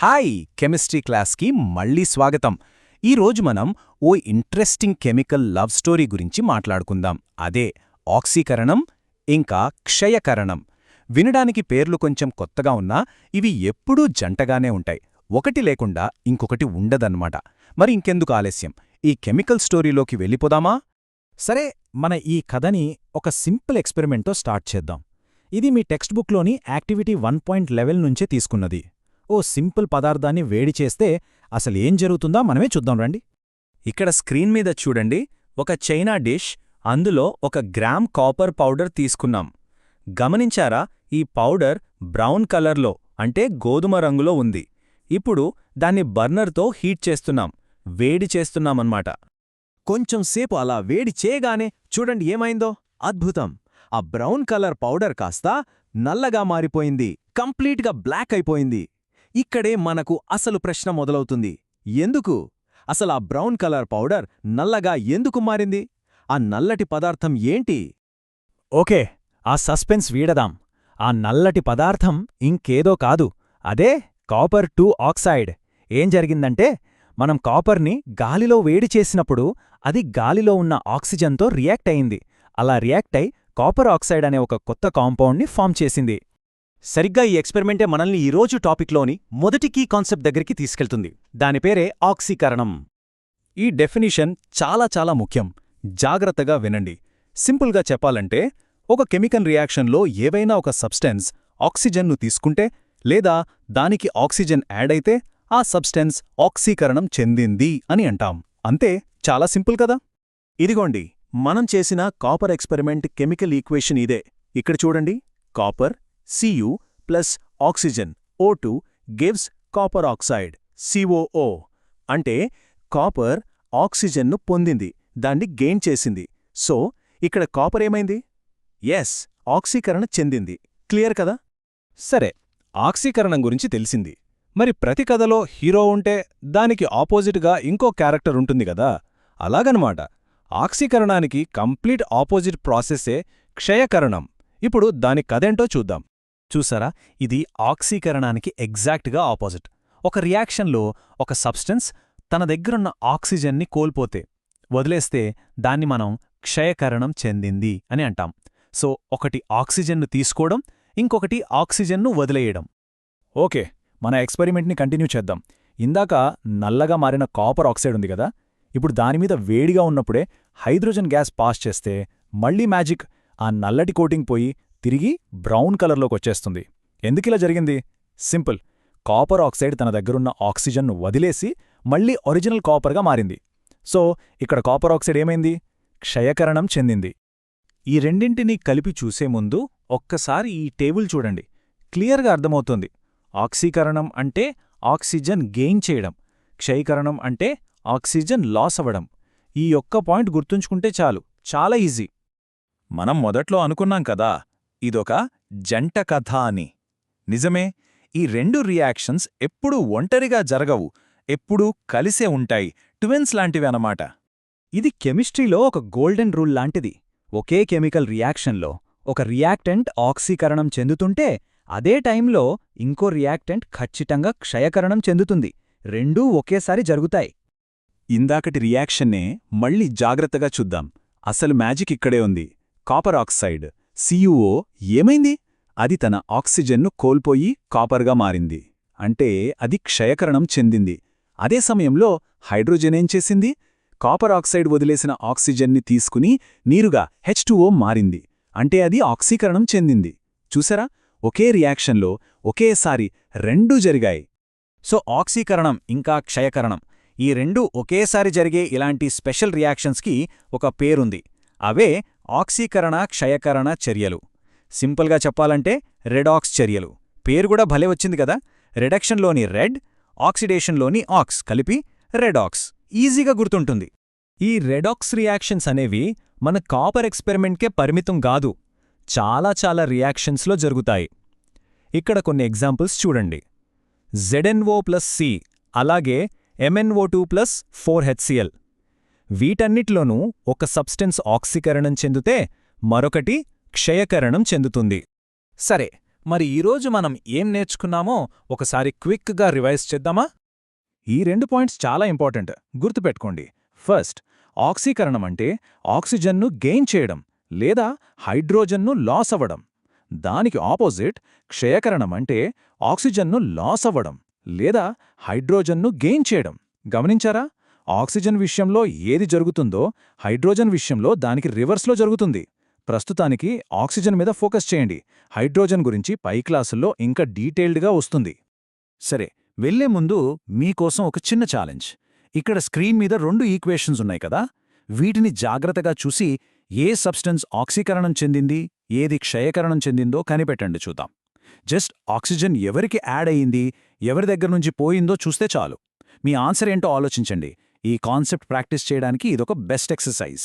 Hi chemistry క్లాస్కి మళ్ళీ స్వాగతం. ఈరోజు మనం ఓ ఇంట్రెస్టింగ్ కెమికల్ లవ్ స్టోరీ గురించి మాట్లాడుకుందాం. అదే ఆక్సీకరణం ఇంకా క్షయకరణం. వినడానికి పేర్లు కొంచెం కొత్తగా ఉన్నా ఇవి ఎప్పుడూ జంటగానే ఉంటాయి. ఒకటి లేకుండా ఇంకొకటి ఉండదన్నమాట. మరి ఇంకెందుకు ఆలస్యం, ఈ కెమికల్ స్టోరీలోకి వెళ్ళిపోదామా? సరే, మన ఈ కథని ఒక సింపుల్ ఎక్స్పెరిమెంట్తో స్టార్ట్ చేద్దాం. ఇది మీ టెక్స్ట్ బుక్లోని యాక్టివిటీ 1.11 నుంచే తీసుకున్నది. ఓ సింపుల్ పదార్థాన్ని వేడి చేస్తే అసలేం జరుగుతుందో మనమే చూద్దాం రండి. ఇక్కడ స్క్రీన్ మీద చూడండి, ఒక చైనా డిష్, అందులో 1 గ్రామ్ కాపర్ పౌడర్ తీసుకున్నాం. గమనించారా, ఈ పౌడర్ బ్రౌన్ కలర్లో అంటే గోధుమ రంగులో ఉంది. ఇప్పుడు దాన్ని బర్నర్తో హీట్ చేస్తున్నాం, వేడి చేస్తున్నామన్నమాట. కొంచెం సేపు అలా వేడి చేయగానే చూడండి ఏమైందో. అద్భుతం! ఆ బ్రౌన్ కలర్ పౌడర్ కాస్త నల్లగా మారిపోయింది, కంప్లీట్గా బ్లాక్ అయిపోయింది. ఇక్కడే మనకు అసలు ప్రశ్న మొదలవుతుంది. ఎందుకు అసలు ఆ బ్రౌన్ కలర్ పౌడర్ నల్లగా ఎందుకు మారింది? ఆ నల్లటి పదార్థం ఏంటి? ఓకే, ఆ సస్పెన్స్ వీడదాం. ఆ నల్లటి పదార్థం ఇంకేదో కాదు, అదే కాపర్ 2 ఆక్సైడ్. ఏం జరిగిందంటే, మనం కాపర్ని గాలిలో వేడి చేసినప్పుడు అది గాలిలో ఉన్న ఆక్సిజన్తో రియాక్ట్ అయింది. అలా రియాక్ట్ అయి కాపర్ ఆక్సైడ్ అనే ఒక కొత్త కాంపౌండ్ని ఫామ్ చేసింది. సరిగ్గా ఈ ఎక్స్పెరిమెంటే మనల్ని ఈరోజు టాపిక్లోని మొదటి కీ కాన్సెప్ట్ దగ్గరికి తీసుకెళ్తుంది. దాని పేరే ఆక్సీకరణం. ఈ డెఫినిషన్ చాలా ముఖ్యం. జాగ్రత్తగా వినండి. సింపుల్గా చెప్పాలంటే, ఒక కెమికల్ రియాక్షన్లో ఏవైనా ఒక సబ్స్టెన్స్ ఆక్సిజన్ను తీసుకుంటే లేదా దానికి ఆక్సిజన్ యాడ్ అయితే ఆ సబ్స్టెన్స్ ఆక్సీకరణం చెందింది అని అంటాం. అంతే, చాలా సింపుల్ కదా. ఇదిగోండి, మనం చేసిన కాపర్ ఎక్స్పెరిమెంట్ కెమికల్ ఈక్వేషన్ ఇదే. ఇక్కడ చూడండి, copper Cu plus oxygen O2 gives copper oxide COO. అంటే కాపర్ ఆక్సిజన్ను పొందింది, దాన్ని గెయిన్ చేసింది. సో ఇక్కడ కాపర్ ఏమైంది? ఎస్, ఆక్సీకరణ చెందింది. క్లియర్ కదా? సరే, ఆక్సీకరణం గురించి తెలిసింది. మరి ప్రతి కథలో హీరో ఉంటే దానికి ఆపోజిట్గా ఇంకో క్యారెక్టర్ ఉంటుంది కదా, అలాగనమాట. ఆక్సీకరణానికి కంప్లీట్ ఆపోజిట్ ప్రాసెసే క్షయకరణం. ఇప్పుడు దాని కథేంటో చూద్దాం. చూసారా, ఇది ఆక్సీకరణానికి ఎగ్జాక్ట్గా ఆపోజిట్. ఒక రియాక్షన్లో ఒక సబ్స్టెన్స్ తన దగ్గరున్న ఆక్సిజన్ని కోల్పోతే, వదిలేస్తే దాన్ని మనం క్షయకరణం చెందింది అని అంటాం. సో ఒకటి ఆక్సిజన్ను తీసుకోవడం, ఇంకొకటి ఆక్సిజన్ను వదిలేయడం. ఓకే, మన ఎక్స్పెరిమెంట్ని కంటిన్యూ చేద్దాం. ఇందాక నల్లగా మారిన కాపర్ ఆక్సైడ్ ఉంది కదా, ఇప్పుడు దానిమీద వేడిగా ఉన్నప్పుడే హైడ్రోజన్ గ్యాస్ పాస్ చేస్తే మళ్ళీ మ్యాజిక్, ఆ నల్లటి కోటింగ్ పోయి తిరిగి బ్రౌన్ కలర్లోకొచ్చేస్తుంది. ఎందుకిలా జరిగింది? సింపుల్, కాపర్ ఆక్సైడ్ తన దగ్గరున్న ఆక్సిజన్ను వదిలేసి మళ్ళీ ఒరిజినల్ కాపర్గా మారింది. సో ఇక్కడ కాపర్ ఆక్సైడ్ ఏమైంది? క్షయకరణం చెందింది. ఈ రెండింటినీ కలిపి చూసే ముందు ఒక్కసారి ఈ టేబుల్ చూడండి, క్లియర్గా అర్థమవుతుంది. ఆక్సీకరణం అంటే ఆక్సిజన్ గెయిన్ చేయడం, క్షయకరణం అంటే ఆక్సిజన్ లాస్ అవ్వడం. ఈ ఒక్క పాయింట్ గుర్తుంచుకుంటే చాలు, చాలా ఈజీ. మనం మొదట్లో అనుకున్నాం కదా, ఇదొక జంట కథ అని. నిజమే, ఈ 2 రియాక్షన్స్ ఎప్పుడూ ఒంటరిగా జరగవు, ఎప్పుడూ కలిసే ఉంటాయి. ట్విన్స్ లాంటివి అన్నమాట. ఇది కెమిస్ట్రీలో ఒక గోల్డెన్ రూల్ లాంటిది. ఒకే కెమికల్ రియాక్షన్లో ఒక రియాక్టెంట్ ఆక్సీకరణం చెందుతుంటే అదే టైంలో ఇంకో రియాక్టెంట్ ఖచ్చితంగా క్షయకరణం చెందుతుంది. రెండూ ఒకేసారి జరుగుతాయి. ఇందాకటి రియాక్షన్నే మళ్ళీ జాగ్రత్తగా చూద్దాం. అసలు మ్యాజిక్ ఇక్కడే ఉంది. కాపర్ ఆక్సైడ్ CuO ఏమైంది? అది తన ఆక్సిజన్ను కోల్పోయి కాపర్గా మారింది. అంటే అది క్షయకరణం చెందింది. అదే సమయంలో హైడ్రోజనేం చేసింది? కాపర్ ఆక్సైడ్ వదిలేసిన ఆక్సిజన్ని తీసుకుని నీరుగా H2O మారింది. అంటే అది ఆక్సీకరణం చెందింది. చూసారా, ఒకే రియాక్షన్లో ఒకేసారి రెండూ జరిగాయి. సో ఆక్సీకరణం ఇంకా క్షయకరణం, ఈ రెండూ ఒకేసారి జరిగే ఇలాంటి స్పెషల్ రియాక్షన్స్కి ఒక పేరుంది. అవే ఆక్సీకరణ క్షయకరణ చర్యలు. సింపుల్గా చెప్పాలంటే రెడాక్స్ చర్యలు. పేరు కూడా భలే వచ్చింది కదా. రిడక్షన్లోని రెడ్, ఆక్సిడేషన్లోని ఆక్స్ కలిపి రెడాక్స్. ఈజీగా గుర్తుంటుంది. ఈ రెడాక్స్ రియాక్షన్స్ అనేవి మన కాపర్ ఎక్స్పెరిమెంట్కే పరిమితం కాదు, చాలా రియాక్షన్స్లో జరుగుతాయి. ఇక్కడ కొన్ని ఎగ్జాంపుల్స్ చూడండి. ZnO ప్లస్ C అలాగే MnO2 ప్లస్ 4HCl. వీటన్నిట్లోనూ ఒక సబ్స్టెన్స్ ఆక్సీకరణం చెందితే మరొకటి క్షయకరణం చెందుతుంది. సరే, మరి ఈరోజు మనం ఏం నేర్చుకున్నామో ఒకసారి క్విక్గా రివైజ్ చేద్దామా? ఈ 2 పాయింట్స్ చాలా ఇంపార్టెంట్, గుర్తుపెట్టుకోండి. ఫస్ట్, ఆక్సీకరణం అంటే ఆక్సిజన్ను గెయిన్ చేయడం లేదా హైడ్రోజన్ను లాస్ అవ్వడం. దానికి ఆపోజిట్ క్షయకరణం అంటే ఆక్సిజన్ను లాస్ అవ్వడం లేదా హైడ్రోజన్ను గెయిన్ చేయడం. గమనించారా? ఆక్సిజన్ విషయంలో ఏది జరుగుతుందో హైడ్రోజన్ విషయంలో దానికి రివర్స్లో జరుగుతుంది. ప్రస్తుతానికి ఆక్సిజన్ మీద ఫోకస్ చేయండి. హైడ్రోజన్ గురించి పై క్లాసుల్లో ఇంకా డీటెయిల్డ్గా వస్తుంది. సరే, వెళ్లే ముందు మీకోసం ఒక చిన్న ఛాలెంజ్. ఇక్కడ స్క్రీన్ మీద 2 ఈక్వేషన్స్ ఉన్నాయి కదా, వీటిని జాగ్రత్తగా చూసి ఏ సబ్స్టెన్స్ ఆక్సీకరణం చెందింది, ఏది క్షయకరణం చెందిందో కనిపెట్టండి చూద్దాం. జస్ట్ ఆక్సిజన్ ఎవరికి యాడ్ అయ్యింది, ఎవరి దగ్గర నుంచి పోయిందో చూస్తే చాలు. మీ ఆన్సర్ ఏంటో ఆలోచించండి. ఈ కాన్సెప్ట్ ప్రాక్టీస్ చేయడానికి ఇదొక బెస్ట్ ఎక్సర్సైజ్.